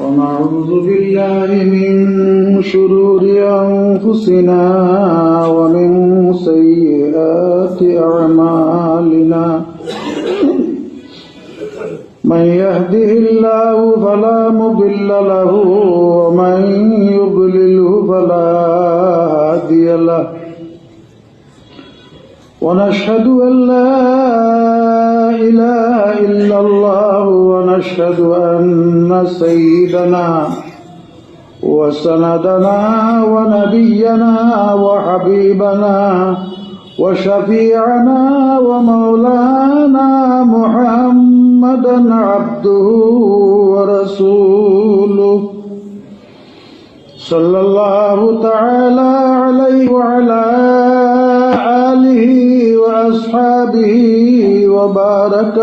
ونعوذ بالله من شرور أنفسنا ومن سيئات أعمالنا من يهده الله فلا مضل له ومن يضلله فلا هادي له ونشهد أن لا إله إلا الله ونشهد أن سيدنا وسندنا ونبينا وحبيبنا وشفيعنا ومولانا محمدا عبده ورسوله صلى الله تعالى عليه وعلى آله وأصحابه وبارك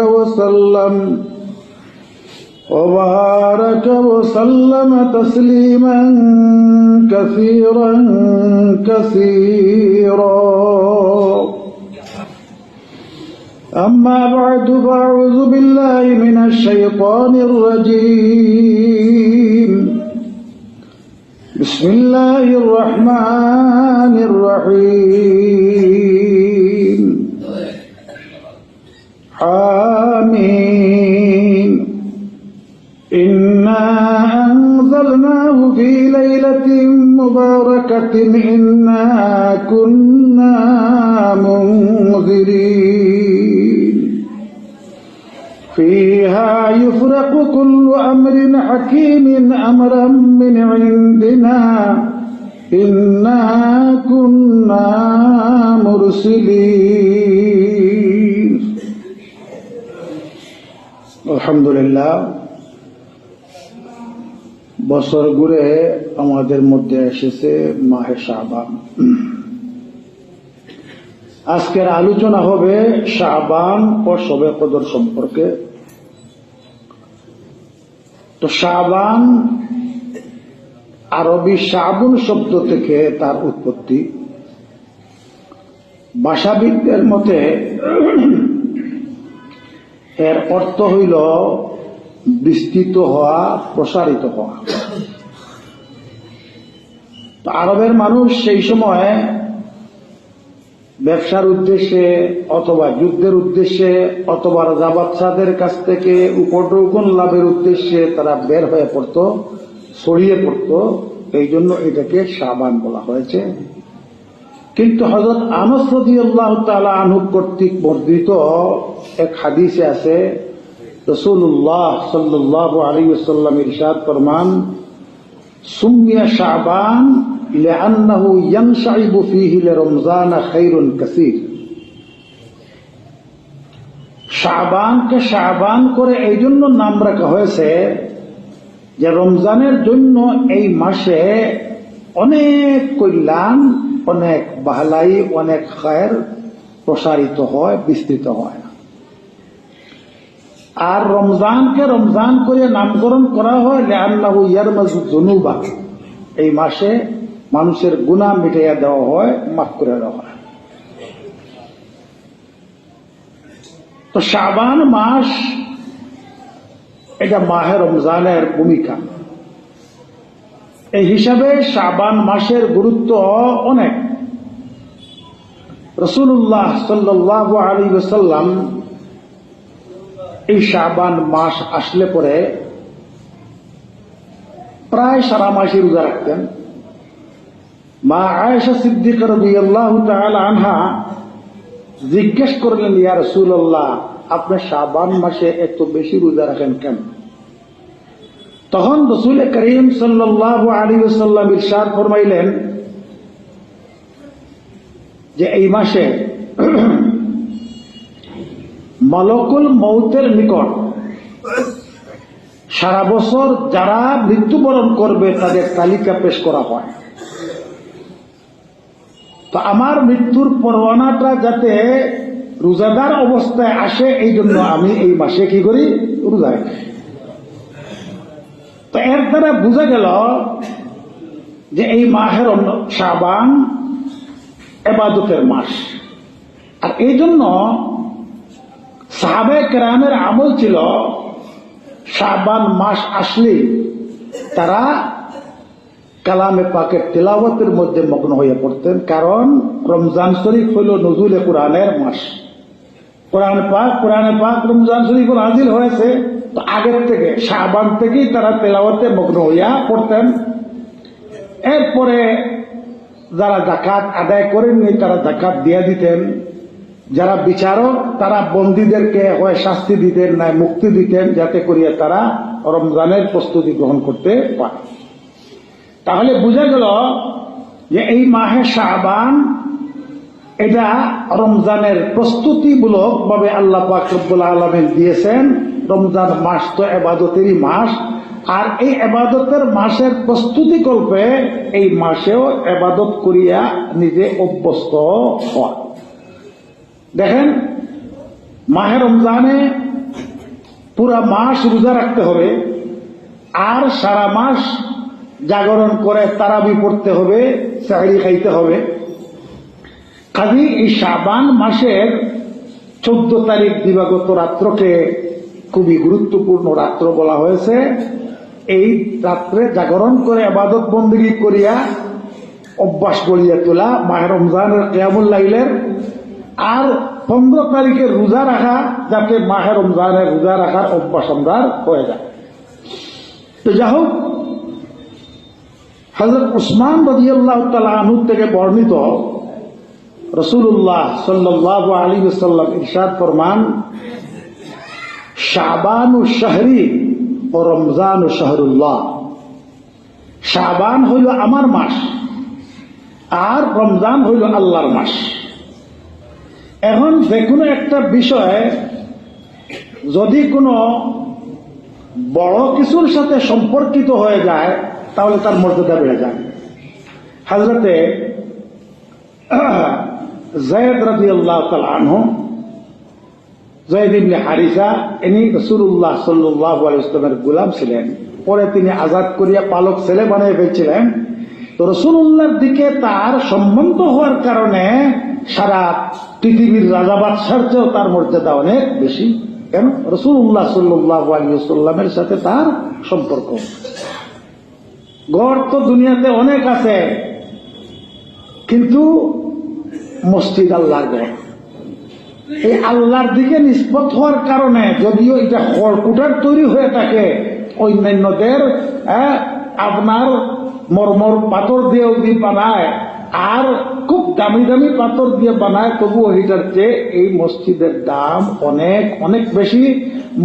وسلم تسليما كثيرا أما بعد فأعوذ بالله من الشيطان الرجيم بسم الله الرحمن الرحيم حامين إنا أنزلناه في ليلة مباركة إنا كنا منذرين فيها يفرق كل أمر حكيم أمرا من عندنا إنا كنا مرسلين الحمد لله বছর ঘুরে আমাদের মধ্যে এসেছে মাহে শাবান। আজকের আলোচনা হবে শাবান ও শবে কদর সম্পর্কে। তো শাবান আরবি শাবুন শব্দ থেকে তার উৎপত্তি। ভাষাবিদদের মতে এর অর্থ হইল বিস্তৃত হওয়া, প্রসারিত হওয়া। তো আরবের মানুষ সেই সময় ব্যবসার উদ্দেশ্যে অথবা যুদ্ধের উদ্দেশ্যে অথবা রাজা বাদশাদের কাছ থেকে উপঢৌকন লাভের উদ্দেশ্যে তারা বের হয়ে পড়ত, ছড়িয়ে পড়ত। এই জন্য এটাকে শাবান বলা হয়েছে। কিন্তু হযরত আনাস রাদিয়াল্লাহু তাআলা আনহু কর্তৃক বর্ণিত এক হাদিসে আছে, রাসূলুল্লাহ সাল্লাল্লাহু আলাইহি ওয়াসাল্লাম ইরশাদ ফরমান, সুমিয়া শাবান লিআন্নাহু ইয়ানশাইবু ফীহি লিরমজান খায়রুন কাসীর। শাবানকে শাবান করে এই জন্য নাম রাখা হয়েছে যে রমজানের জন্য এই মাসে অনেক কল্যাণ, অনেক বাহলাই, অনেক খায়ের প্রসারিত হয়, বিস্তৃত হয়। আর রমজানকে রমজান করে নামকরণ করা হয় লিআন্নাহু ইয়ারমাজু যুনুবা। এই মাসে মানুষের গুনাহ মিটাইয়া দেওয়া হয়, মাফ করে দেওয়া হয়। তো শাবান মাস, এটা মাহে রমজানের ভূমিকা। এই হিসাবে শাবান মাসের গুরুত্ব অনেক। রাসূলুল্লাহ সাল্লাল্লাহু আলাইহি ওয়াসাল্লাম এই শাবান মাস আসলে পরে প্রায় সারা মাসে রোজা রাখতেন। মা আয়েশা সিদ্দিকা রাদিয়াল্লাহু তাআলা আনহা জিজ্ঞেস করলেন, ইয়া রাসূলুল্লাহ, আপনি শাবান মাসে এত বেশি রোজা রাখেন কেন? তখন রাসূল করিম সাল্লাল্লাহু আলাইহি ওয়াসাল্লাম ইরশাদ ফরমাইলেন যে এই মাসে মালাকুল মউতের নিকট সারা বছর যারা মৃত্যুবরণ করবে তাদের তালিকা পেশ করা হয়। তো আমার মৃত্যুর পরোয়ানাটা যাতে রোজাদার অবস্থায় আসে, এই জন্য আমি এই মাসে কি করি, রোজা রাখি। তো এর দ্বারা বোঝা গেল যে এই মাহের শাবান ইবাদতের মাস। আর এই জন্য সাহাবায়ে কেরামের আমল ছিল শাবান মাস আসলে তারা কালামে পাকের তিলাওয়াতের মধ্যে মগ্ন হয়ে পড়তেন, কারণ রমজান শরীফ হল নজুলে কোরআনের মাস। কোরআনে পাক রমজান শরীফ নাজিল হয়েছে, তো আগের থেকে শাবান থেকেই তারা তেলাওয়াতে মগ্ন হইয়া পড়তেন। এরপরে যারা যাকাত আদায় করেননি তারা যাকাত দিয়ে দিতেন। যারা বিচারক তারা বন্দীদেরকে হয় শাস্তি দিতেন, না মুক্তি দিতেন, যাতে করিয়া তারা রমজানের প্রস্তুতি গ্রহণ করতে পারে। তাহলে বোঝা গেল যে এই মাহে শাবান এটা রমজানের প্রস্তুতিমূলক ভাবে আল্লাহ পাক রব্বুল আলামিন দিয়েছেন। রমজান মাস তো ইবাদতেরই মাস, আর এই ইবাদতের মাসের প্রস্তুতি কল্পে এই মাসেও ইবাদত করিয়া নিজে অভ্যস্ত হয়। দেখেন, মাহে রমজানে পুরা মাস রোজা রাখতে হবে, আর সারা মাস জাগরণ করে তারাবি পড়তে হবে, সেহরি খাইতে হবে। কাজী এই শাবান মাসের 14 তারিখ দিবাগত রাত্রকে খুবই গুরুত্বপূর্ণ রাত্র বলা হয়েছে। এই রাত্রে জাগরণ করে ইবাদত বন্দেগী করিয়া অভ্যাস গড়িয়া তোলা মাহে রমজানের কিয়ামুল লাইলের, আর 15 তারিখে রোজা রাখা, যাতে মাহে রমজানের রোজা রাখার অভ্যাস আমরা হয়ে যায়। তো যাই হোক, হযরত উসমান রাদিয়াল্লাহু তাআলা আনহু থেকে বর্ণিত রাসূলুল্লাহ সাল্লাল্লাহু আলাইহি ওয়াসাল্লাম ইরশাদ ফরমান, শাবানু শাহরি ও রমজানু শাহরুল্লাহ। শাবান হইল আমার মাস, আর রমজান হইল আল্লাহর মাস। এখন যে কোনো একটা বিষয় যদি কোনো বড় কিছুর সাথে সম্পর্কিত হয়ে যায়, তাহলে তার মর্যাদা বেড়ে যায়। হযরতে যায়েদ রাদিয়াল্লাহু তাআলা আনহু, যায়েদ ইবনে হারিসা, ইনি রাসূলুল্লাহ সাল্লাল্লাহু আলাইহি ওয়াসাল্লামের গোলাম ছিলেন। পরে তিনি আজাদ করিয়া পালক ছেলে বানিয়ে ফেলেছিলেন। তো রাসূলুল্লাহর দিকে তার সম্বন্ধ হওয়ার কারণে সারা পৃথিবীর রাজা বাদশার চেয়েও তার মর্যাদা অনেক বেশি। কেন? রাসূলুল্লাহ সাল্লাল্লাহু আলাইহি ওয়াসাল্লামের সাথে তার সম্পর্ক। গড় তো দুনিয়াতে অনেক আছে, কিন্তু মসজিদ আল্লাহর গড়। এই আল্লাহর দিকে নিষ্পত হওয়ার কারণে, যদিও এটা খড়কুটার তৈরি হয়ে থাকে, অন্যান্যদের আপনার মরমর পাথর দিয়েও বানায়, আর খুব দামি দামি পাথর দিয়ে বানায়, তবুও এটার চেয়ে এই মসজিদের দাম অনেক অনেক বেশি।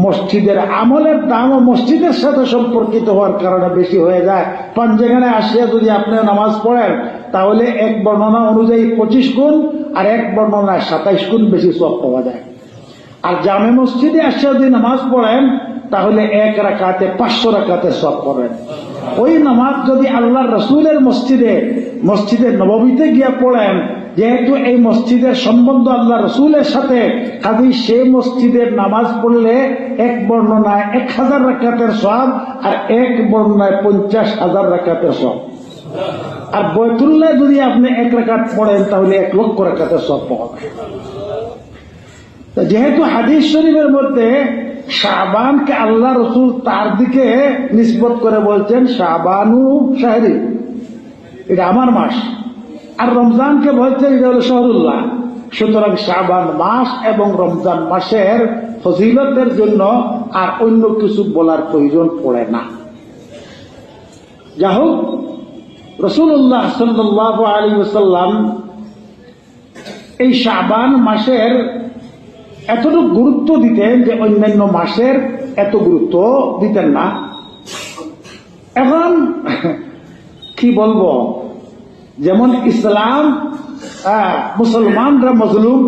মসজিদের আমলের দামও মসজিদের সাথে সম্পর্কিত হওয়ার কারণে বেশি হয়ে যায়। পাঞ্জেখানে আসিয়া যদি আপনি নামাজ পড়েন, তাহলে এক বর্ণনা অনুযায়ী 25 গুণ, আর এক বর্ণনায় 27 গুণ বেশি সওয়াব পাওয়া যায়। আর জামে মসজিদে আসিয়া যদি নামাজ পড়েন, তাহলে এক রাকাতে 500 রাকাতের সওয়াব পাবেন। ওই নামাজ যদি আল্লাহর রাসূলের মসজিদে নববীতে গিয়া পড়েন, যেহেতু এই মসজিদের সম্বন্ধ আল্লাহ রাসূলের সাথে, কাজেই সেই মসজিদের নামাজ পড়লে এক বর্ণনায় 1000 রাকাতের সওয়াব, আর এক বর্ণনায় 50,000 রাকাতের সওয়াব। আর বাইতুল্লাহ যদি আপনি 1 রাকাত পড়েন, তাহলে 1 লক্ষ রাকাতের সওয়াব পাবেন। যেহেতু হাদিস শরীফের মধ্যে শাবানকে আল্লাহ রসুল তার দিকে নিসবত করে বলছেন শাবানু শাহরি, এটা আমার মাস, আর রমজানকে বলছেন এটা হল শাহরুল্লাহ। সুতরাং শাবান মাস এবং রমজান মাসের ফজিলতের জন্য আর অন্য কিছু বলার প্রয়োজন পড়ে না। যাই হোক, রাসূলুল্লাহ সাল্লাল্লাহু আলাইহি ওয়াসাল্লাম এই শাবান মাসের এতটুকু গুরুত্ব দিতেন যে অন্যান্য মাসের এত গুরুত্ব দিতেন না। এখন কি বলবো, যেমন ইসলাম মুসলমানরা মজলুম,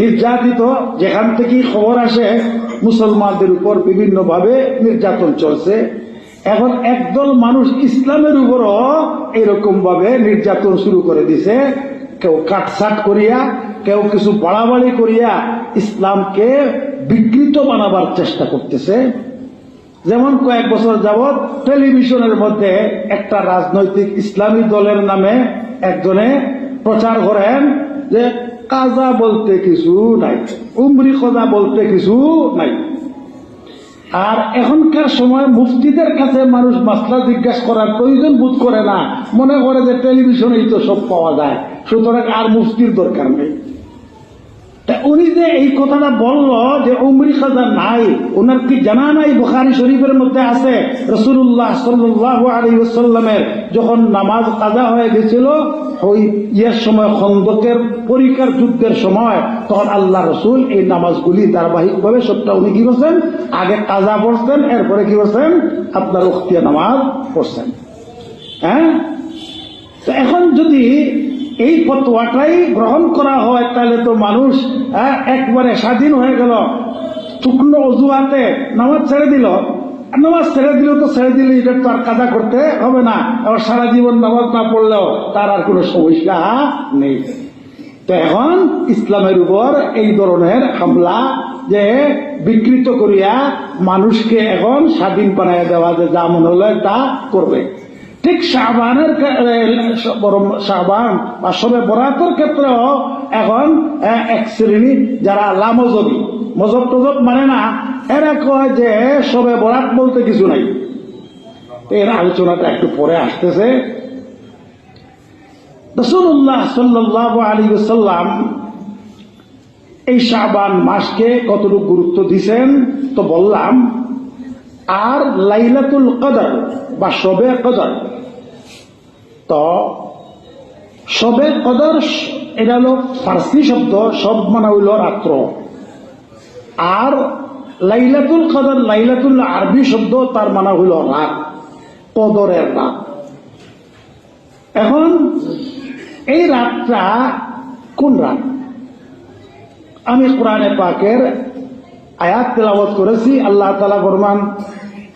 নির্যাতিত, যেখান থেকে খবর আসে মুসলমানদের উপর বিভিন্নভাবে নির্যাতন চলছে। এখন একদল মানুষ ইসলামের উপরও এরকম ভাবে নির্যাতন শুরু করে দিছে। কেউ কাটছাট করিয়া, কেউ কিছু বাড়াবাড়ি করিয়া ইসলামকে বিকৃত বানাবার চেষ্টা করতেছে। যেমন কয়েক বছর যাবৎ টেলিভিশনের মধ্যে একটা রাজনৈতিক ইসলামী দলের নামে একজনে প্রচার করেন যে কাজা বলতে কিছু নাই, উমরি কজা বলতে কিছু নাই। আর এখনকার সময় মুফতিদের কাছে মানুষ মাসলা জিজ্ঞাসা করার প্রয়োজন বোধ করে না, মনে করে যে টেলিভিশনেই তো সব পাওয়া যায়, সুতরাং আর মুফতির দরকার নেই। উনি যে এই কথাটা বলল যে উমরি কাজা নাই, ওনার কি জানা নাই বুখারী শরীফের মধ্যে আছে রাসূলুল্লাহ সাল্লাল্লাহু আলাইহি ওয়াসাল্লামের যখন নামাজ কাজা হয়ে গেছিল ওই ইয়ার সময়, খন্দকের পরীক্ষার যুদ্ধের সময়, তখন আল্লাহ রাসূল এই নামাজগুলি ধারাবাহিকভাবে সবটা উনি কি করছেন, আগে কাজা পড়ছেন, এরপরে কি করছেন আপনার উখতিয়া নামাজ পড়ছেন। হ্যাঁ, তো এখন যদি এই ফতোয়াটাই গ্রহণ করা হয় তাহলে তো মানুষ একবারে স্বাধীন হয়ে গেল, শুকনো অজুহাতে নামাজ ছেড়ে দিল। নামাজ ছেড়ে দিলেও তো ছেড়ে দিলে এটা তো আর কাজা করতে হবে না, আবার সারা জীবন নামাজ না পড়লেও তার আর কোনো সমস্যা নেই। তো এখন ইসলামের উপর এই ধরনের হামলা যে বিকৃত করিয়া মানুষকে এখন স্বাধীন বানায় দেওয়া, যে যা মনে হলে তা করবে। ঠিক শাবানের শাবান বা শবে বরাতের ক্ষেত্রেও এখন এক শ্রেণী যারা লামজবি, মজব টজব মানে না, এরা কয় যে শবে বরাত বলতে কিছু নাই। এর আলোচনাটা একটু পরে আসতেছে। রাসূলুল্লাহ সাল্লাল্লাহু আলাইহি ওয়াসাল্লাম এই শাবান মাসকে কতটুকু গুরুত্ব দিয়েছেন তো বললাম। আর লাইলাতুল কদর বা শবে কদর, তো শবে কদর এটা হলো ফার্সি শব্দ, সব মানে হইল রাত্র। আর লাইলাতুল কদর, লাইলাতুল আরবি শব্দ, তার মানে হইল রাত, কদরের রাত। এখন এই রাতটা কোন রাত? আমি কোরআনে পাকের আয়াত তেলাওয়াত করেছি। আল্লাহ তাআলা ফরমান,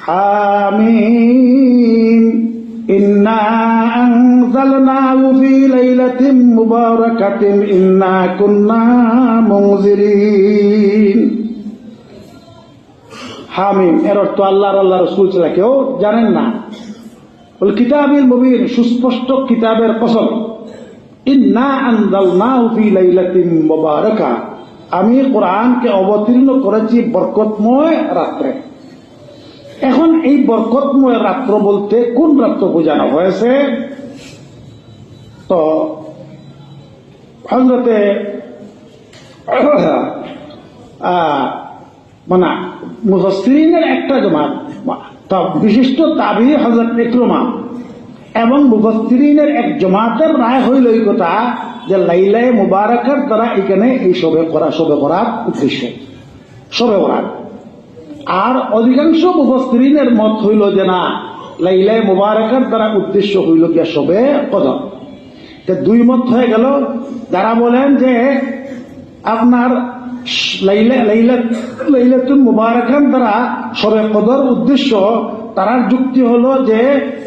হামিম ইন্না আনজালনাহু ফি লাইলাতিন মুবারাকাতিন ইন্না কুন্না মুনজিরিন। হামিম এর অর্থ আল্লাহর রাসূল ছাড়া কেউ জানেন না। ওয়াল কিতাবিল মুবিন, সুস্পষ্ট কিতাবের কসম। ইন্না আনজালনাহু ফি লাইলাতিন মুবারাকা, আমি কোরআনকে অবতীর্ণ করেছি বরকতময় রাত্রে। এখন এই বরকতময় রাত্র বলতে কোন রাত্র বোঝানো হয়েছে? তো হযরতে মানে মুফাসসিরিনের একটা জমাত, বিশিষ্ট তাবী হযরত ইকরামা এবং মুফাসসিরিনের এক জমাতের রায় হইল এই কথা যে লাইলায়ে মুবারাকার দ্বারা এখানে এই শবে বরাত উদ্দেশ্য, শবে বরাত। আর অধিকাংশ মুফাসসিরিনের মত হইল যে না, লাইলায়ে মুবারাকার দ্বারা উদ্দেশ্য হইল গিয়া শবে কদর। দুই মত হয়ে গেল। যারা বলেন যে আপনার লাইলাতুল মুবারাকার দ্বারা শবে কদর উদ্দেশ্য, তার যুক্তি হলো যে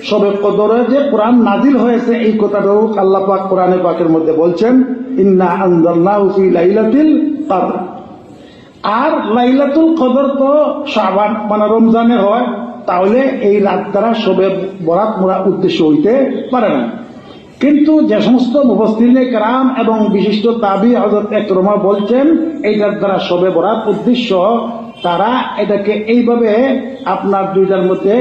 শবে কদরে যে কোরআন নাজিল হয়েছে এই কথাটাও আল্লাহ পাক কোরআনে পাকের মধ্যে বলছেন, ইন্না আনজালনাহু ফি লাইলাতিল কদর। আর লাইলাতুল কদর তো শাবান মানে রমজানে হয়, তাহলে এই রাত দ্বারা শবে বরাত মোরা উদ্দেশ্য হইতে পারে না। কিন্তু যে সমস্ত মুফাসসিরিনে কেরাম এবং বিশিষ্ট তাবী হযরত ইকরামা বলছেন এইটার দ্বারা শবে বরাত উদ্দেশ্য, তারা এটাকে এইভাবে আপনার দুইটার মধ্যে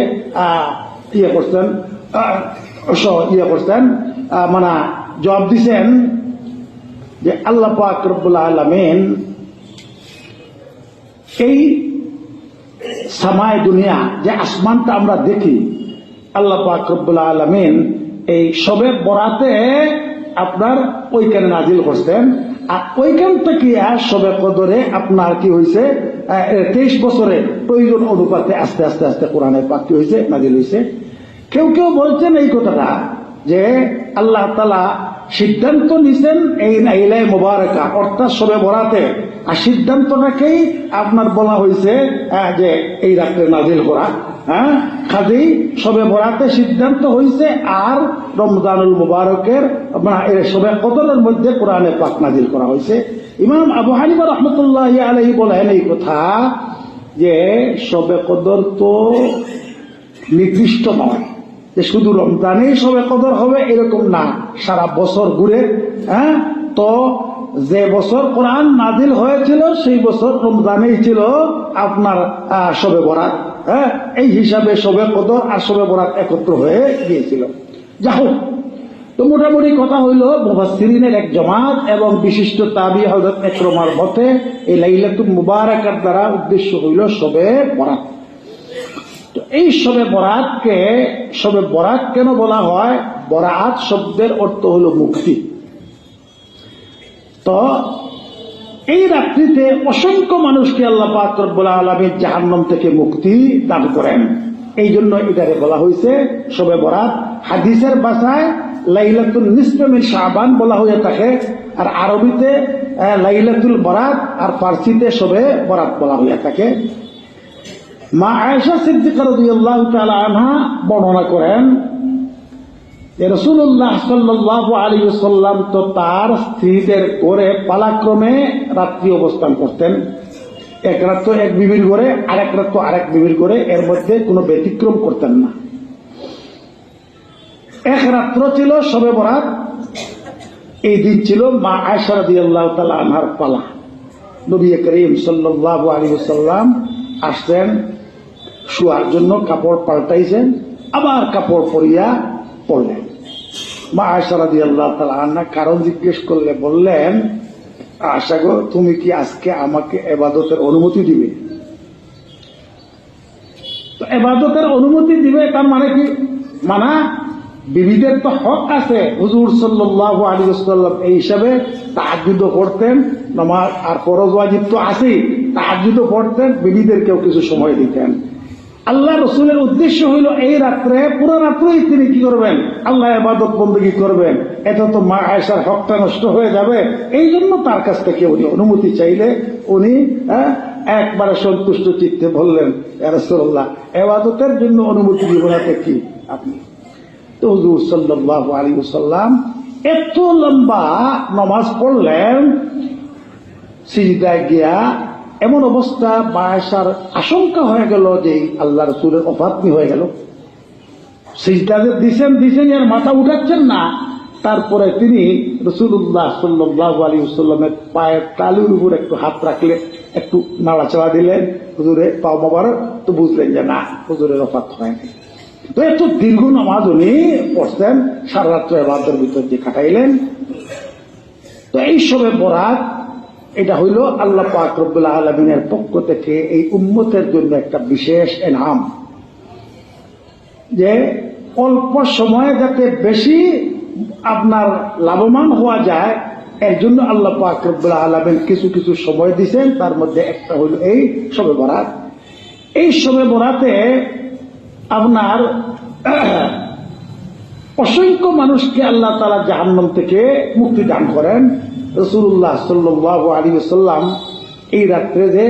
মানে জবাব দিছেন যে আল্লাহ পাক রব্বুল আলামিন এই সামায় দুনিয়া, যে আসমানটা আমরা দেখি, আল্লাহ পাক রব্বুল আলামিন এই শবে বরাতে আপনার ওইখানে নাজিল করছেন। আর ওইখান থেকে শবে কদরে আপনার কি হয়েছে 23 বছরের প্রয়োজন অনুপাতে আস্তে আস্তে আস্তে কোরআনের পাক কি হয়েছে, নাজিল হয়েছে। কেউ কেউ বলছেন এই কথাটা যে আল্লাহ তাআলা সিদ্ধান্ত নিছেন এই লাইলায়ে মুবারাকা অর্থাৎ শবে বরাতে, আর সিদ্ধান্তটাকেই আপনার বলা হয়েছে যে এই রাত্রে নাজিল করা। কাজেই শবে বরাতে সিদ্ধান্ত হয়েছে, আর রমজানুল মুবারকের শবে কদরের মধ্যে কোরআনে পাক নাজিল করা হয়েছে। ইমাম আবু হানিফা রাহমাতুল্লাহি আলাইহি বলেন এই কথা যে শবে কদর তো নির্দিষ্ট নয়, যে শুধু রমজানেই শবে কদর হবে এরকম না, সারা বছর ঘুরে। তো যে বছর কোরআন নাজিল হয়েছিল সেই বছর রমজানেই ছিল আপনার শবে বরাত। হ্যাঁ, এই হিসাবে শবে কদর আর শবে বরাত একত্র হয়ে গিয়েছিল। যা হোক, তো মোটামুটি কথা হইল মুফাসসিরিনের এক জমাত এবং বিশিষ্ট তাবি হযরত ইকরামার মতে এই লাইলাতুল মুবারাকার দ্বারা উদ্দেশ্য হইল শবে বরাত। তো এই শবে বরাত কেন বলা হয়? বরাত শব্দের অর্থ হলো মুক্তি। তো এই রাত্রিতে অসংখ্য মানুষকে আল্লাহ পাক রব্বুল আলামিন জাহান্নাম থেকে মুক্তি দান করেন। এই জন্য এটারে বলা হয়েছে শবে বরাত। হাদিসের ভাষায় লাইলাতুল নিসফে মিন শাবান বলা হয়ে থাকে, আর আরবিতে লাইলাতুল বরাত, আর ফার্সিতে শবে বরাত বলা হয়ে থাকে। মা আয়েশা সিদ্দিকা রাদিয়াল্লাহু তাআলা আনহা বর্ণনা করেন যে রাসূলুল্লাহ সাল্লাল্লাহু আলাইহি ওয়াসাল্লাম তো তার স্ত্রীদের ঘরে পালাক্রমে রাত্রি অবস্থান করতেন। এক রাত তো এক বিবির ঘরে, আরেক রাত তো আরেক বিবির ঘরে, এর মধ্যে কোনো ব্যতিক্রম করতেন না। এক রাত্র ছিল শবে বরাত, এই দিন ছিল মা আয়েশা রাদিয়াল্লাহু তাআলা আনহার পালা। নবী করিম সাল্লাল্লাহু আলাইহি ওয়াসাল্লাম আসছেন শোয়ার জন্য, কাপড় পাল্টাইছেন, আবার কাপড় পরিয়া পড়লেন। মা আয়েশা রাদিয়াল্লাহু তাআলা আনহা কারণ জিজ্ঞেস করলে বললেন, আয়েশা গো, তুমি কি আজকে আমাকে ইবাদতের অনুমতি দিবে? তো ইবাদতের অনুমতি দিবে তার মানে কি? মানে বিবিদের তো হক আছে। হুজুর সাল্লাল্লাহু আলাইহি ওয়াসাল্লাম এই হিসাবে তাহাজ্জুদও পড়তেন, নামাজ আর ফরজ ওয়াজিব তো আছেই, তাহাজ্জুদও পড়তেন, বিবিদেরকেও কিছু সময় দিতেন। আল্লাহ রসুলের উদ্দেশ্য হইল এই রাত্রে পুরো রাত্রেই তিনি কি করবেন? আল্লাহ ইবাদত বন্দেগী করবেন। এটা তো মা আয়েশার হকটা নষ্ট হয়ে যাবে। এই জন্য তার কাছ থেকে উনি অনুমতি চাইলে উনি একবারে সন্তুষ্ট চিত্তে বললেন, ইয়া রাসূলুল্লাহ, ইবাদতের জন্য অনুমতি দিব না তো কি আপনি? তো হুজুর সাল্লাল্লাহু আলাইহি ওয়াসাল্লাম এত লম্বা নামাজ পড়লেন, সিজদায় গিয়া এমন অবস্থা মা আয়েশার আশঙ্কা হয়ে গেল যে আল্লাহ রাসূলের ওফাতই হয়ে গেল। সিজদাতে দিছেন আর মাথা উঠাচ্ছেন না। তারপরে তিনি রাসূলুল্লাহ সাল্লাল্লাহু আলাইহি ওয়াসাল্লামের পায়ের তালুর উপর একটু হাত রাখলে, একটু নাড়াচাড়া দিলেন, হুজুরে পাও মোবারক, তো বুঝলেন যে না, হুজুরের ওফাত হয়নি। তো এত দীর্ঘ নামাজ উনি পড়ছেন, সারা রাত্র ইবাদতের ভিতর দিয়ে কাটাইলেন। তো এই শবে বরাত এটা হইল আল্লাহ পাক রব্বুল আলামিনের পক্ষ থেকে এই উম্মতের জন্য একটা বিশেষ এনাম, যে অল্প সময়ে যাতে বেশি আপনার লাভবান হওয়া যায়, এর জন্য আল্লাহ পাক রব্বুল আলামিন কিছু কিছু সময় দিয়েছেন। তার মধ্যে একটা হইল এই শবে বরাত। এই শবে বরাতে আপনার অসংখ্য মানুষকে আল্লাহ তাআলা জাহান্নাম থেকে মুক্তি দান করেন। রাসূলুল্লাহ সাল্লাল্লাহু আলাইহি ওয়াসাল্লাম এই রাত্রে যে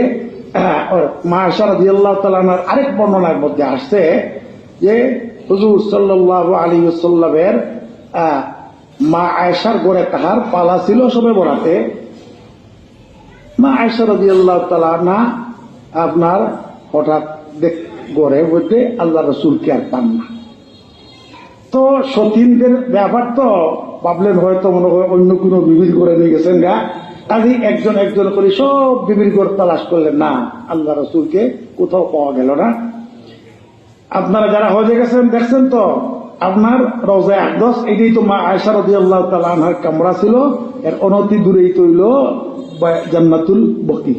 মা আয়েশা রাদিয়াল্লাহু তাআলা আনহার আরেক বর্ণনার মধ্যে আসছে যে হুজুর সাল্লাল্লাহু আলাইহি ওয়াসাল্লামের মা আয়েশার ঘরে তাহার পালা ছিল শবে বরাতে। মা আয়েশা রাদিয়াল্লাহু তাআলা আনহা আপনার হঠাৎ ঘরের মধ্যে আল্লাহ রাসূলকে আর পান না। তো সতীনদের ব্যাপার তো ভাবলেন হয়তো মনে হয় অন্য কোনো বিবির ঘরে নিয়ে গেছেন গা, কাজে একজন একজন করে সব বিবির ঘর তালাশ করলেন, না, আল্লাহ রাসূলকে কোথাও পাওয়া গেল না। আপনারা যারা হজে গেছেন দেখছেন তো, আপনার রওজায়ে আকদাস, এটাই তো মা আয়েশা রাদিয়াল্লাহু তাআলা আনহার কামরা ছিল। এর অনতি দূরেই তো হইল জান্নাতুল বকি,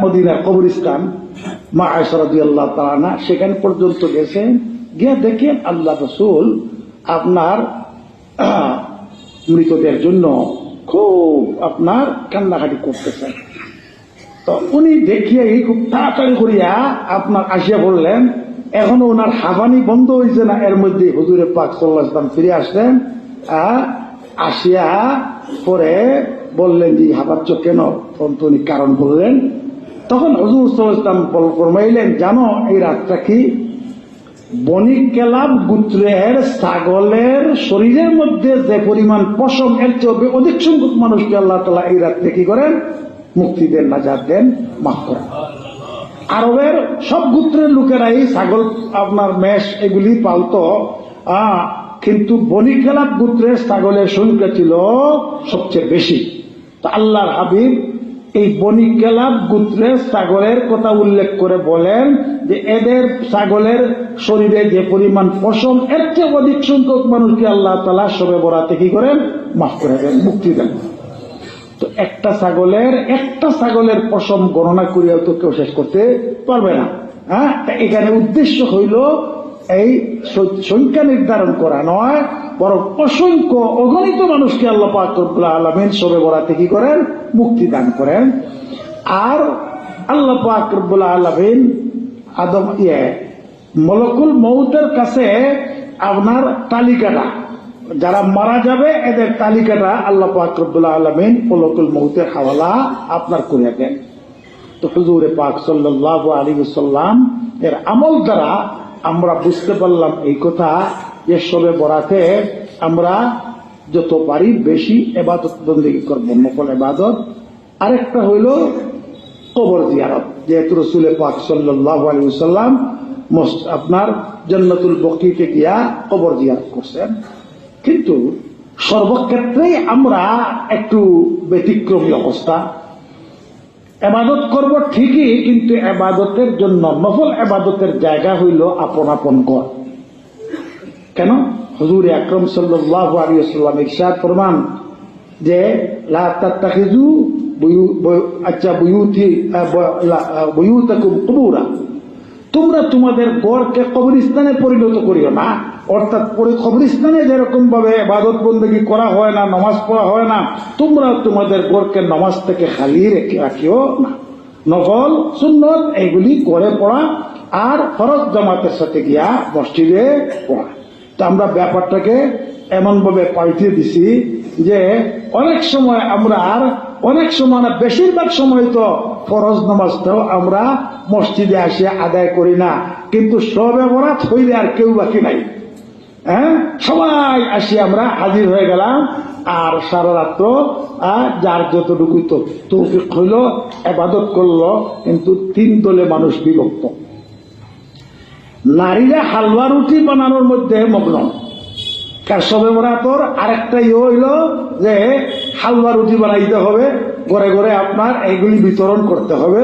মদিনার কবরস্থান। মা আয়েশা রাদিয়াল্লাহু তাআলা আনহা সেখান পর্যন্ত গেছেন, গিয়ে দেখেন আল্লাহ রাসূল আপনার মৃতদের জন্য খুব আপনার কান্নাকাটি করতেছেন। তো উনি দেখিয়ে খুব তাড়াতাড়ি করিয়া আপনার আসিয়া বললেন, এখনো ওনার হাবানি বন্ধ হয়েছে না, এর মধ্যে হুজুরে পাক সাল্লাল্লাহু আলাইহি ওয়াসাল্লাম ফিরে আসলেন। আসিয়া পরে বললেন যে হাবাচ্ছ কেন? তখন উনি কারণ বললেন। তখন হুজুর সাল্লাল্লাহু আলাইহি ওয়াসাল্লাম ফরমাইলেন, জানো এই রাতটা কি? বনি কেলাব গোত্রের ছাগলের শরীরের মধ্যে যে পরিমাণ পশম, এর চেয়ে অধিক সংখ্যক মানুষকে আল্লাহ তাআলা এই রাত্রে কি করেন? মুক্তি দেন, নাজাত দেন, মাফ করেন। আরবের সব গোত্রের লোকেরাই ছাগল আপনার মেষ এগুলি পালতো, কিন্তু বনি কেলাব গোত্রের ছাগলের সংখ্যা ছিল সবচেয়ে বেশি। তো আল্লাহর হাবিব এই বনি কেলাব গোত্রের ছাগলের কথা উল্লেখ করে বলেন যে এদের ছাগলের শরীরে যে পরিমাণ পশম, এর চেয়ে অধিক সংখ্যক মানুষকে আল্লাহ তাআলা শবে বরাতে কি করেন? মাফ করে দেন, মুক্তি দেন। তো একটা ছাগলের পশম গণনা করিয়াও তো কেউ শেষ করতে পারবে না। হ্যাঁ, এখানে উদ্দেশ্য হইল এই সংখ্যা নির্ধারণ করা নয়, বরং অসংখ্য অগণিত মানুষকে আল্লাহ পাক রব্বুল আলামিন শবে বরাতে কি করেন? মুক্তি দান করেন। আর আল্লাহ পাক রব্বুল আলামিন মলকুল মউতের কাছে আপনার তালিকাটা, যারা মারা যাবে এদের তালিকাটা আল্লাহ পাক রব্বুল আলামিন মলকুল মউতের হাওয়ালা আপনার করে দেন। তো হুজুরে পাক সাল্লাল্লাহু আলাইহি ওয়াসাল্লাম এর আমল দ্বারা আমরা বুঝতে পারলাম এই কথা যে শবে বরাতে আমরা যত পারি বেশি ইবাদত বন্দেগী করব, নফল ইবাদত। আরেকটা হইল কবর জিয়ারত, যেহেতু রাসূল পাক সাল্লাল্লাহু আলাইহি ওয়াসাল্লাম আপনার জান্নাতুল বকিতে গিয়া কবর জিয়ারত করছেন। কিন্তু সর্বক্ষেত্রেই আমরা একটু ব্যতিক্রমী অবস্থা। ইবাদত করব ঠিকই, কিন্তু ইবাদতের জন্য নফল ইবাদতের জায়গা হইল আপন আপন ঘর। কেন? হুজুর আকরাম সাল্লাল্লাহু আলাইহি ওয়াসাল্লাম ইরশাদ ফরমান যে লা তাত্তাখিযু বুয়ুতাকুম কুবুরা, তোমরা তোমাদের ঘরকে কবরস্থানে পরিণত করিও না। অর্থাৎ কবরস্থানে যেরকম ভাবে ইবাদত বন্দেগী করা হয় না, নামাজ পড়া হয় না, তোমরা তোমাদের ঘরকে নামাজ থেকে খালি রাখিও না। নফল সুন্নত এইগুলি করে পড়া আর ফরজ জামাতের সাথে গিয়া মসজিদে পড়া। তো আমরা ব্যাপারটাকে এমন ভাবে পাল্টে দিছি যে অনেক সময় আমরা না, বেশিরভাগ সময় তো ফরজ নামাজটাও আমরা মসজিদে আসে আদায় করি না, কিন্তু শবে বরাত হইলে আর কেউ বাকি নাই। হ্যাঁ, সবাই আসি আমরা হাজির হয়ে গেলাম, আর সারা রাত্র যার যতটুকু তৌফিক হইল ইবাদত করলো। কিন্তু তিন দলে মানুষ বিভক্ত। নারীরা হালুয়া রুটি বানানোর মধ্যে মগ্ন। শবে বরাতর আরেকটা হইল যে হালুয়া রুটি বানাইতে হবে, ঘরে ঘরে আপনার এইগুলি বিতরণ করতে হবে।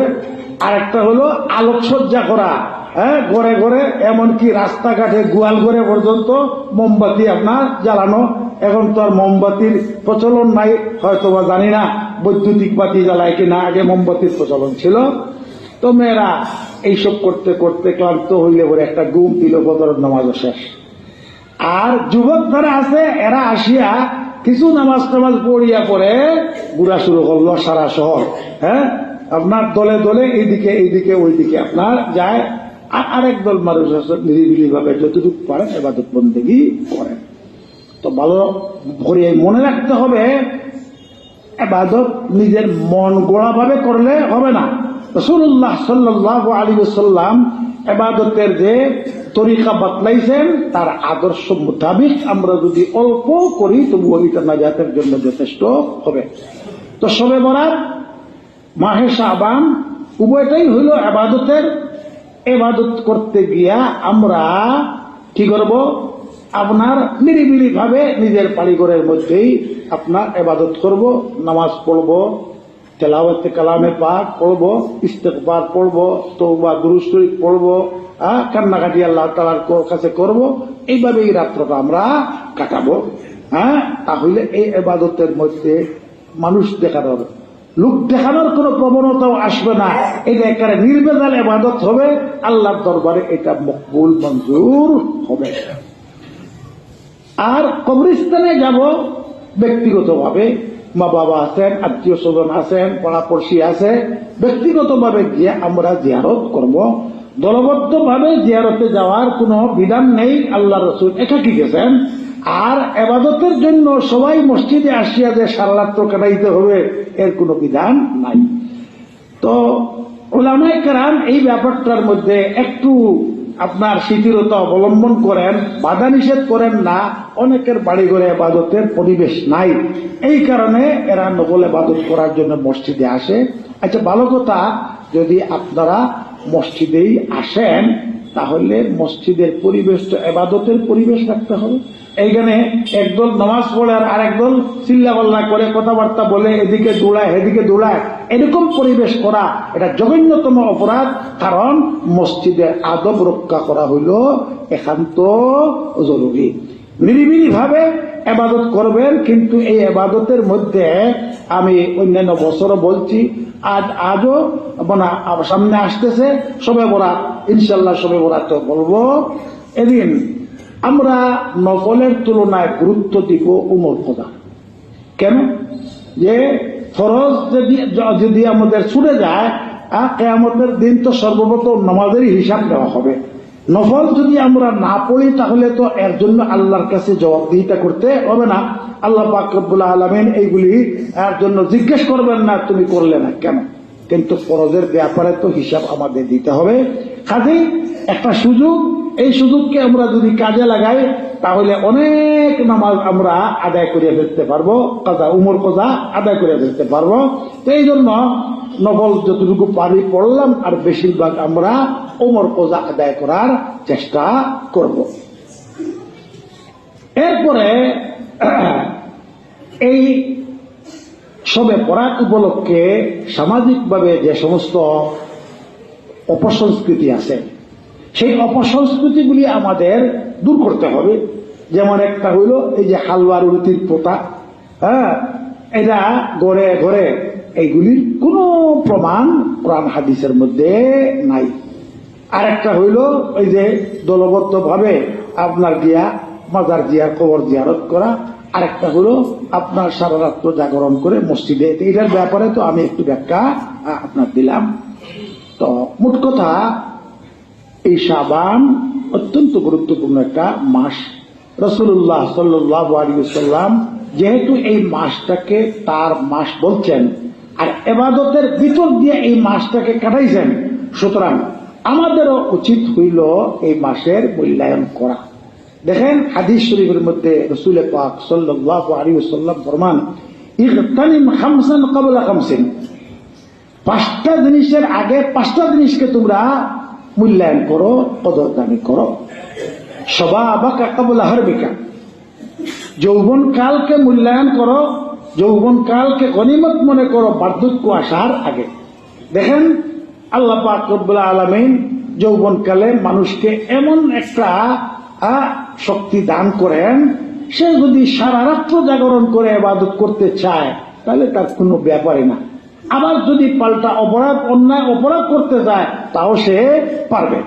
আরেকটা হলো আলোকসজ্জা করা, হ্যাঁ, ঘরে ঘরে, এমনকি রাস্তাঘাটে গোয়াল ঘরে পর্যন্ত মোমবাতি আপনার জ্বালানো। এখন তো আর মোমবাতির প্রচলন নাই, হয়তো বা জানি না বৈদ্যুতিক বাতি জ্বালায় কিনা, আগে মোমবাতির প্রচলন ছিল। তো মেয়েরা এইসব করতে করতে ক্লান্ত হইলে পরে একটা ঘুম দিল, ফজরের নামাজও শেষ। আর যুবক যারা আছে এরা আসিয়া কিছু নামাজ টামাজ পড়িয়া পরে ঘুরা শুরু করলো সারা শহর। হ্যাঁ, আপনার দলে দলে এইদিকে ওইদিকে আপনার যায়। আর আরেক দল মানুষ নিরিবিলি ভাবে যতটুকু পারেন ইবাদত বন্দেগী করেন। তো ভালো করে মনে রাখতে হবে, ইবাদত নিজের মন গড়া ভাবে করলে হবে না। রাসূলুল্লাহ সাল্লাল্লাহু আলাইহি ওয়াসাল্লাম ইবাদতের যে তরিকা বাতলাইছেন তার আদর্শ মোতাবিক আমরা যদি অল্প করি তবুও এটা নাজাতের জন্য যথেষ্ট হবে। তো শবে বরাত, মাহে শাবান উভয়টাই হইল ইবাদত করতে গিয়া আমরা কি করব? আপনার নিরিবিলি ভাবে নিজের বাড়িঘরের মধ্যেই আপনার ইবাদত করব, নামাজ পড়ব, তেলাওয়াতে কালামে পাক পড়ব, ইস্তেগফার পড়ব, তওবা দুরূদ শরীফ পড়ব, কান্নাকাটি আল্লাহ তাআলার কাছে করব। এইভাবে এই রাত্রটা আমরা কাটাবো। হ্যাঁ, তাহলে এই ইবাদতের মধ্যে মানুষ দেখানোর, লোক দেখানোর কোন প্রবণতাও আসবে না। এটা একেবারে নির্ভেজাল ইবাদত হবে, আল্লাহর দরবারে এটা মকবুল মঞ্জুর হবে। আর কবরস্থানে যাব ব্যক্তিগতভাবে, মা বাবা আছেন, আত্মীয় স্বজন আছেন, পাড়াপড়শি আছে, ব্যক্তিগতভাবে গিয়ে আমরা জিয়ারত করব। দলবদ্ধ ভাবে জিয়ারতে যাওয়ার কোনো বিধান নেই। আল্লাহ রাসূল একাকী গেছেন। আর ইবাদতের জন্য সবাই মসজিদে আসিয়া যে সারা রাত্র কাটাইতে হবে এর কোনো বিধান নাই। তো উলামায়ে কেরাম এই ব্যাপারটার মধ্যে একটু আপনার শিথিলতা অবলম্বন করেন, বাধা নিষেধ করেন না। অনেকের বাড়ি ঘরে ইবাদতের পরিবেশ নাই, এই কারণে এরা নফল ইবাদত করার জন্য মসজিদে আসে। আচ্ছা, ভালো কথা, যদি আপনারা মসজিদেই আসেন তাহলে মসজিদের পরিবেশটা ইবাদতের পরিবেশ রাখতে হবে। এইখানে একদল নামাজ পড়ে আর আরেকদল চিল্লাপাল্লা করে কথাবার্তা বলে এদিকে দৌড়ায় এদিকে দৌড়ায়, এরকম পরিবেশ করা এটা জঘন্যতম অপরাধ। কারণ মসজিদের আদব রক্ষা করা হইল একান্ত জরুরি। নিরিবিলি ভাবে ইবাদত করবেন, কিন্তু এই ইবাদতের মধ্যে আমি অন্যান্য বছরও বলছি, আজও সামনে আসতেছে শবে বরাত, ইনশাল্লাহ শবে বরাত বলবো। এদিন আমরা নফলের তুলনায় গুরুত্ব দিব উমর কদা। কেন? যে ফরজ যদি আমাদের ছুটে যায়, কিয়ামতের দিন তো সর্বপ্রথম নামাজেরই হিসাব দেওয়া হবে। নফল যদি আমরা না পড়ি তাহলে তো এর জন্য আল্লাহর কাছে জবাবদিহিতা করতে হবে না। আল্লাহ পাক রব্বুল আলামিন এইগুলি এর জন্য জিজ্ঞেস করবেন না তুমি করলে না কেন। কিন্তু ফরজের ব্যাপারে তো হিসাব আমাদের দিতে হবে। কাজেই একটা সুযোগ, এই সুযোগকে আমরা যদি কাজে লাগাই তাহলে অনেক নামাজ আমরা আদায় করে ফেলতে পারবো, কাজা উমর কজা আদায় করে ফেলতে পারবো। তো এই জন্য নফল যতটুকু পারি পড়লাম, আর বেশিরভাগ আমরা উমর কজা আদায় করার চেষ্টা করব। এরপরে এই শবে বরাত উপলক্ষে সামাজিকভাবে যে সমস্ত অপসংস্কৃতি আছে, সেই অপসংস্কৃতিগুলি আমাদের দূর করতে হবে। যেমন একটা হইল এই যে হালুয়া রুটির প্রথা, এটা ঘরে ঘরে, এইগুলির কোন প্রমাণ কোরআন হাদিসের মধ্যে নাই। আর একটা হইল ওই যে দলবদ্ধ ভাবে আপনার গিয়া মাজার জিয়ার কবর জিয়ারত করা, আরেকটা হলো আপনার সারা রাত্র জাগরণ করে মসজিদে। এটার ব্যাপারে তো আমি একটু ব্যাখ্যা আপনার দিলাম। তো মোট কথা, এই শাবান অত্যন্ত গুরুত্বপূর্ণ একটা মাস। রাসূলুল্লাহ সাল্লাল্লাহু আলাইহি ওয়াসাল্লাম যেহেতু এই মাসটাকে তার মাস বলছেন আর ইবাদতের ভিতর দিয়ে এই মাসটাকে কাটাইছেন, সুতরাং আমাদেরও উচিত হইল এই মাসের মূল্যায়ন করা। দেখেন হাদিস শরীফের মধ্যে রাসূল পাক সাল্লাল্লাহু আলাইহি ওয়াসাল্লাম ফরমান, ইগতানিম খামসান ক্বাবলা খামসিন, পাঁচটা জিনিসের আগে পাঁচটা জিনিসকে তোমরা মূল্যায়ন করো, কদরদানি করো। শাবাবাকা ক্বাবলা হারবিকা, যৌবন কালকে মূল্যায়ন করো, যৌবন কালকে গনিমত মনে করো বার্ধক্য আসার আগে। দেখেন আল্লাহ পাক রব্বুল আলামিন যৌবনকালে মানুষকে এমন একটা শক্তি দান করেন, সে যদি সারা রাত্র জাগরণ করে ইবাদত করতে চায় তাহলে তার কোনো ব্যাপারই না। আবার যদি পাল্টা অন্যায় অপরাধ করতে চায় তাও সে পারবে।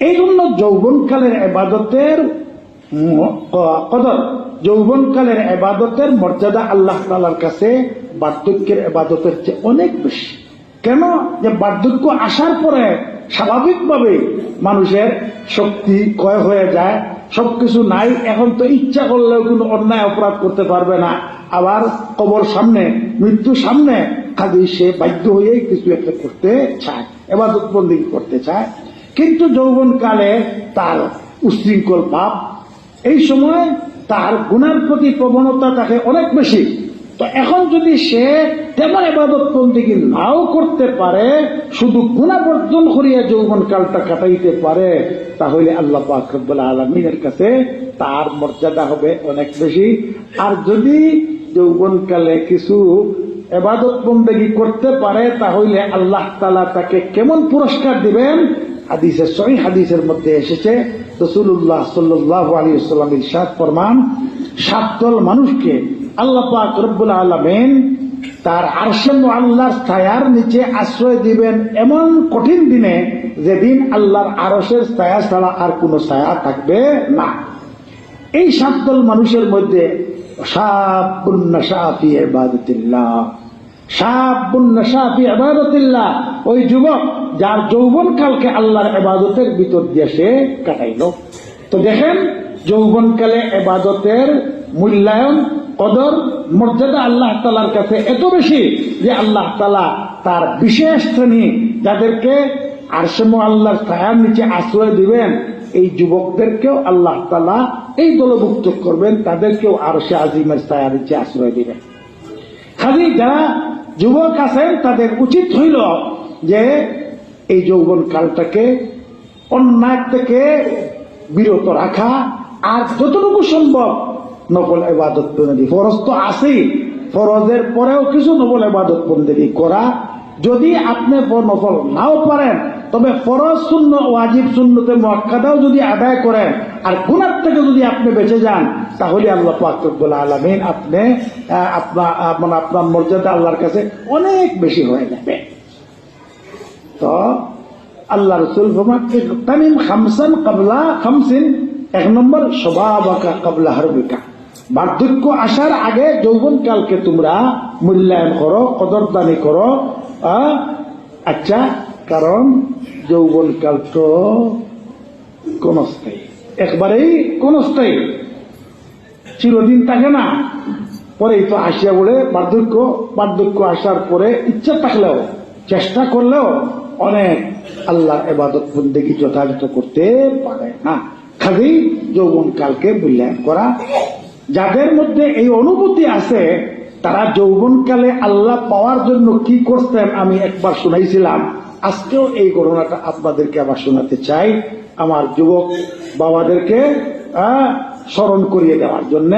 এই জন্য যৌবনকালের ইবাদতের কদর, যৌবনকালের ইবাদতের মর্যাদা আল্লাহ তাআলার কাছে বার্ধক্যের ইবাদতের চেয়ে অনেক বেশি। কেন? যে বার্ধক্য আসার পরে স্বাভাবিকভাবে মানুষের শক্তি ক্ষয় হয়ে যায়, সবকিছু নাই, এখন তো ইচ্ছা করলেও কোনো অন্যায় অপরাধ করতে পারবে না। আবার কবর সামনে, মৃত্যু সামনে, কাজেই সে বাধ্য হয়েই কিছু একটা করতে চায়, ইবাদত বন্দেগী করতে চায়। কিন্তু যৌবনকালে তার উশৃঙ্খল পাপ, এই সময় তার গুনার প্রতি প্রবণতা থাকে অনেক বেশি। তো এখন যদি সে তেমন ইবাদত বন্দেগী নাও করতে পারে, শুধু গুনাহ বর্জন করিয়া যৌবন কালটা কাটাইতে পারে, তাহলে আল্লাহ পাক রব্বুল আলামিনের কাছে তার মর্যাদা হবে অনেক বেশি। আর যদি যৌবনকালে কিছু ইবাদত বন্দেগী করতে পারে, তাহলে আল্লাহ তাআলা তাকে কেমন পুরস্কার দিবেন? হাদিসে সহিহ হাদিসের মধ্যে এসেছে, রাসূলুল্লাহ সাল্লাল্লাহু আলাইহি ওয়াসাল্লাম ইরশাদ ফরমান, 7 দল মানুষকে আল্লাহ পাক রব্বুল আলামিন তার আরশে মুআল্লার ছায়ার নিচে আশ্রয় দিবেন এমন কঠিন দিনে, যেদিন আল্লাহর আরশের ছায়া ছাড়া আর কোনো ছায়া থাকবে না। এই 7 দল মানুষের মধ্যে শাবুন নাশা ফি ইবাদাতিল্লাহ, শাবুন নাশা ফি ইবাদাতিল্লাহ, ওই যুবক যার যৌবনকালকে আল্লাহর ইবাদতের ভিতর দিয়ে সে কাটাইল। তো দেখেন যৌবনকালে ইবাদতের মূল্যায়ন, কদর, মর্যাদা আল্লাহ তাআলার কাছে এত বেশি যে আল্লাহ তাআলা তার বিশেষ শ্রেণী যাদেরকে আরশে মুআল্লার ছায়ার নিচে আশ্রয় দিবেন, এই যুবকদেরকেও আল্লাহ তাআলা এই দলভুক্ত করবেন, তাদেরকেও আরশে আজিমের ছায়ার নিচে আশ্রয় দিবেন। খালি যারা যুবক আছেন তাদের উচিত হইল যে এই যৌবন কালটাকে অন্যায় থেকে বিরত রাখা, আর যতটুকু সম্ভব নফল ইবাদত বন্দেগী। ফরজ তো আছেই, ফরজের পরেও কিছু নফল ইবাদত বন্দেগী করা। যদি আপনি নফল নাও পারেন, তবে ফরজ সুন্নাত ওয়াজিব সুন্নতে মুআক্কাদাও যদি আদায় করেন আর গুনাহ থেকে যদি আপনি বেঁচে যান, তাহলে আল্লাহ পাক রব্বুল আলামিন আপনি আপনার মর্যাদা আল্লাহর কাছে অনেক বেশি হয়ে যাবে। তো আল্লাহ রাসূল ফরমান তামিম খামসান ক্বাবলা খামসিন, এক নম্বর শাবাবাকা ক্বাবলা হারবিকা, বার্ধক্য আসার আগে যৌবনকালকে তোমরা মূল্যায়ন করো, কদরদানি করো। আচ্ছা, কারণ যৌবনকাল তো ক্ষণস্থায়ী, একবারেই ক্ষণস্থায়ী, চিরদিন থাকে না। পরেই তো আসিয়া বলে বার্ধক্য আসার পরে ইচ্ছা থাকলেও চেষ্টা করলেও অনেক আল্লাহ ইবাদত বন্দেগী যথাযথ করতে পারে না। খালি যৌবনকালকে মূল্যায়ন করা। যাদের মধ্যে এই অনুভূতি আছে তারা যৌবনকালে আল্লাহ পাওয়ার জন্য কি করতেন আমি একবার শুনাইছিলাম। আজকেও এই ঘটনাটা আপনাদেরকে আবার শোনাতে চাই, আমার যুবক বাবাদেরকে স্মরণ করিয়ে দেওয়ার জন্য।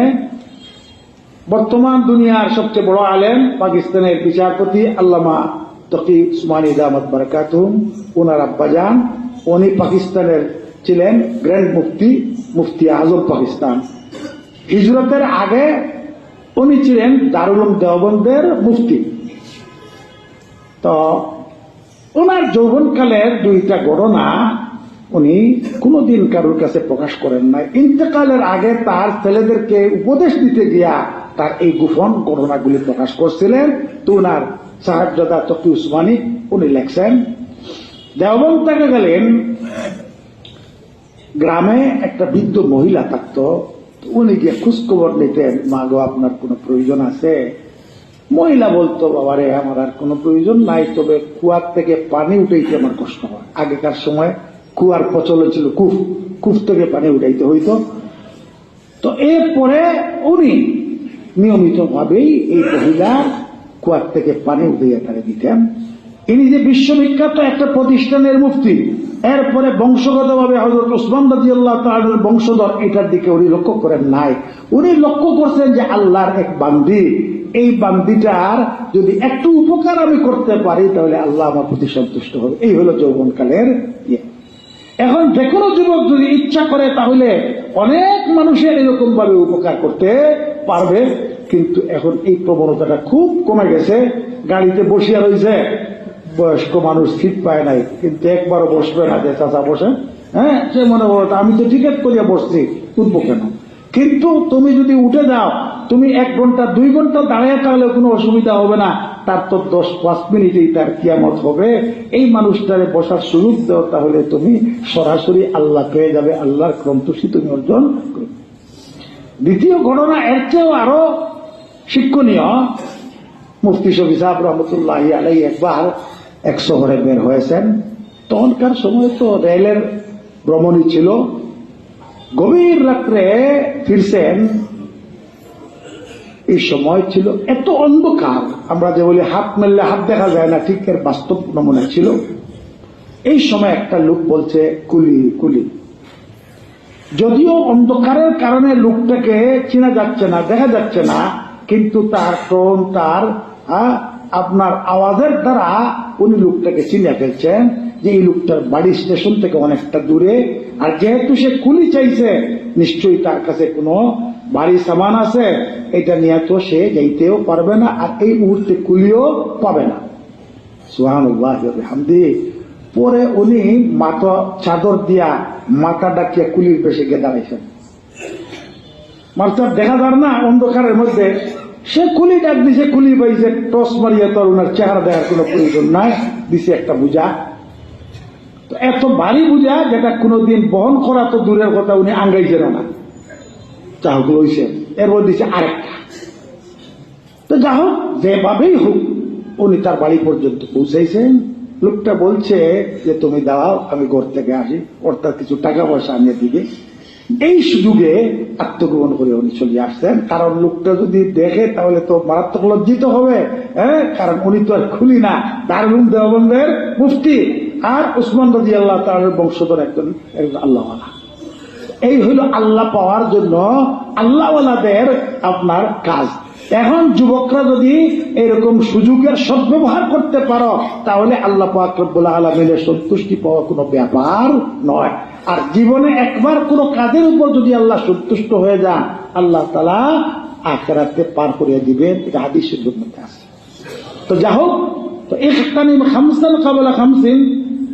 বর্তমান দুনিয়ার সবচেয়ে বড় আলেম পাকিস্তানের বিচারপতি আল্লামা তকি উসমানী দামাত বারাকাতুহুম, ওনার আব্বাজান, উনি পাকিস্তানের ছিলেন গ্র্যান্ড মুফতি আজম পাকিস্তান। হিজরতের আগে উনি ছিলেন দারুল উলুম দেওবন্দের মুফতি। তো ওনার যৌবনকালের দুইটা ঘটনা উনি কোনদিন কারোর কাছে প্রকাশ করেন নাই। ইন্তেকালের আগে তার ছেলেদেরকে উপদেশ দিতে গিয়া তার এই গোপন ঘটনাগুলি প্রকাশ করছিলেন। তো ওনার সাহেবজাদা তকি উসমানী উনি লেখছেন, দেওবন্দ থেকে গেলেন, গ্রামে একটা বৃদ্ধ মহিলা থাকতো। উনি গিয়ে খোঁজখবর নিতেন, মা গো আপনার কোনো প্রয়োজন আছে? মহিলা বলতো, বাবারে আমার আর কোনো প্রয়োজন নাই, তবে কুয়ার থেকে পানি উঠাইতে আমার কষ্ট হয়। আগেকার সময় কুয়ার প্রচলন ছিল, কূপ থেকে পানি উঠাইতে হইতো। তো এরপরে উনি নিয়মিত ভাবেই এই মহিলা কুয়ার থেকে পানি উঠাইয়া তারা দিতেন। ইনি যে বিশ্ববিখ্যাত একটা প্রতিষ্ঠানের মুফতি, এরপরে বংশগতভাবে হযরত ওসমান রাদিয়াল্লাহু তাআলার বংশধর, এটার দিকে উনি লক্ষ্য করেন নাই। উনি লক্ষ্য করছেন যে আল্লাহর এক বান্দি, এই বান্দিটার যদি একটু উপকার আমি করতে পারি তাহলে আল্লাহ আমার প্রতি সন্তুষ্ট হবে। এই হলো যৌবনকালের ইয়ে। এখন যে কোনো যুবক যদি ইচ্ছা করে তাহলে অনেক মানুষের এরকম ভাবে উপকার করতে পারবে, কিন্তু এখন এই প্রবণতাটা খুব কমে গেছে। গাড়িতে বসিয়া রয়েছে, বয়স্ক মানুষ সিট পায় নাই, কিন্তু একবারও বসবে না যে চাচা বসে, হ্যাঁ, সে মনে করো আমি তো টিকিট করিয়া বসছি, উঠবো কেন? কিন্তু তুমি যদি উঠে যাও, তুমি 1 ঘন্টা 2 ঘন্টা দাঁড়িয়ে থাকলেও কোনো অসুবিধা হবে না, তার তো 10-5 মিনিটেই তার কিয়ামত হবে। এই মানুষটারে বসার সুযোগ দাও, তাহলে তুমি সরাসরি আল্লাহ পেয়ে যাবে, আল্লাহর সন্তুষ্টি তুমি অর্জন করবে। দ্বিতীয় ঘটনা এর চেয়েও আরো শিক্ষণীয়। মুফতি শফি সাহেব রহমতুল্লাহি আলাইহি একবার এক শহরে বের হয়েছেন। তখনকার সময় তো রেলের ভ্রমণই ছিল। গভীর রাত্রে ফিরছেন, এই সময় ছিল এত অন্ধকার, আমরা যে বলি হাত মেললে হাত দেখা যায় না, ঠিক এর বাস্তব নমুনা ছিল। এই সময় একটা লোক বলছে কুলি কুলি। যদিও অন্ধকারের কারণে লোকটাকে চেনা যাচ্ছে না, দেখা যাচ্ছে না, কিন্তু তার টোন, তার আপনার আওয়াজের দ্বারা উনি লোকটাকে চিনে ফেলছেন যে এই লোকটার বাড়ি স্টেশন থেকে অনেকটা দূরে। আর যেহেতু সে কুলি চাইছে, নিশ্চয়ই তার কাছে কোনো বাড়ি সামান আছে, এটা নিয়ে তো সে যাইতেও পারবে না, আর এই মুহূর্তে কুলিও পাবে না। সুবহানাল্লাহ ওয়া বিহামদি। পরে উনি মাথা চাদর দিয়া মাথা ডাকিয়া কুলির বেশে গিয়ে দাঁড়াইছেন। মাথা দেখা যার না অন্ধকারের মধ্যে, সে কুলি ডাক দিছে, কুলি পাইছে, টস মারিয়া তো ওনার চেহারা দেখার কোনো প্রয়োজন নাই, দিছে একটা বুঝা। তো এত ভারী বুঝা যেটা কোনোদিন বহন করা তো দূরের কথা, উনি আঙ্গাইছেন না, চাহক লইছেন, এরপর দিছে আরেকটা। তো যা হোক, যেভাবেই হোক উনি তার বাড়ি পর্যন্ত পৌঁছাইছেন। লোকটা বলছে যে তুমি দাঁড়াও, আমি ঘর থেকে আসি, অর্থাৎ কিছু টাকা পয়সা আনিয়ে দিবে। এই সুযোগে আত্মগ্রহণ করে উনি চলে আসছেন। কারণ লোকটা যদি দেখে তাহলে তো মারাত্মক লজ্জিত হবে, হ্যাঁ, কারণ উনি তো আর খুলি না, দারুল উলুম দেওবন্দের মুফতি। আর উসমান রাদিয়াল্লাহু তাআলার বংশধর একজন আল্লাহওয়ালা। এই হইল আল্লাহ পাওয়ার জন্য আল্লাহওয়ালাদের আপনার কাজ। এখন যুবকরা যদি এরকম সুযোগের সদ্ব্যবহার করতে পারো তাহলে আল্লাহ পাক রব্বুল আলামিনের সন্তুষ্টি পাওয়া কোনো ব্যাপার নয়। আর জীবনে একবার কোনো কাজের উপর যদি আল্লাহ সন্তুষ্ট হয়ে যান আল্লাহ তাআলা আখিরাতে পার করিয়ে দিবেন, এটা হাদিসের মধ্যে আছে। তো যা হোক, তো ইখতানিম খামসান ক্বাবলা খামসিন,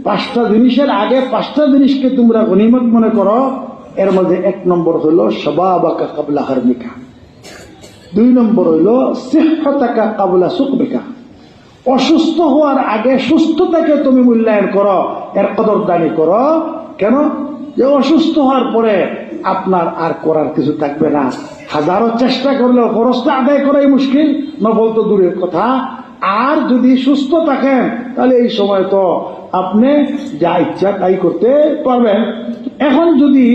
5টা জিনিসের আগে 5টা জিনিসকে তোমরা গনিমত মনে করো। এর মধ্যে 1 নম্বর হলো শাবাবাকা ক্বাবলা হারমিকা, 2 নম্বর হইলো সিহহাতাকা ক্বাবলা সুকমিকা, অসুস্থ হওয়ার আগে সুস্থতাকে তুমি মূল্যায়ন করো, এর কদরদানি করো। কেন? যে অসুস্থ হওয়ার পরে আপনার আর করার কিছু থাকবে না। হাজারো চেষ্টা করলেও খরচটা আদায় করাই মুশকিল, নফল তো দূরের কথা। আর যদি সুস্থ থাকেন তাহলে এই সময় তো আপনি যা ইচ্ছা তাই করতে পারবেন। এখন যদি